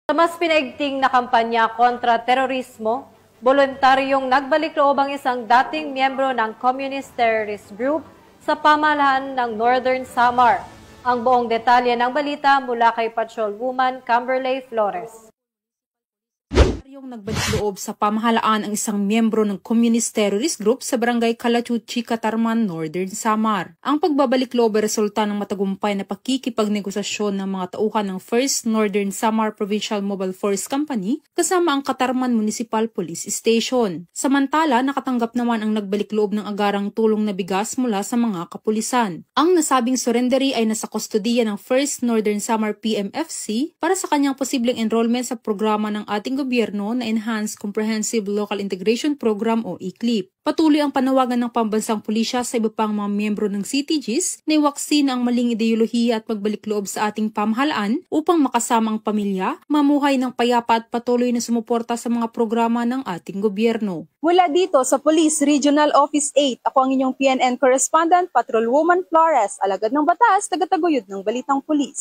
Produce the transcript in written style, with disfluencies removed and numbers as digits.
Sa mas pinaigting na kampanya kontra terorismo, voluntaryong nagbalik loob ang isang dating miyembro ng Communist Terrorist Group sa pamahalaan ng Northern Samar. Ang buong detalye ng balita mula kay Patrolwoman Camberley Flores. Yung nagbalik loob sa pamahalaan ang isang miyembro ng Communist Terrorist Group sa Barangay Calachuchi, Catarman, Northern Samar. Ang pagbabalik loob ay resulta ng matagumpay na pakikipagnegosasyon ng mga tauhan ng 1st Northern Samar Provincial Mobile Force Company kasama ang Catarman Municipal Police Station. Samantala, nakatanggap naman ang nagbalik loob ng agarang tulong na bigas mula sa mga kapulisan. Ang nasabing surrendery ay nasa kustodiya ng 1st Northern Samar PMFC para sa kanyang posibleng enrollment sa programa ng ating gobyerno na Enhanced Comprehensive Local Integration Program o ECLIP. Patuloy ang panawagan ng pambansang pulisya sa iba pang mga miyembro ng CTGs na iwaksi ang maling ideolohiya at pagbalik loob sa ating pamahalaan upang makasama ang pamilya, mamuhay ng payapa at patuloy na sumuporta sa mga programa ng ating gobyerno. Mula dito sa Police Regional Office 8, ako ang inyong PNN Correspondent, Patrolwoman Flores, alagad ng batas, tagataguyod ng Balitang Pulis.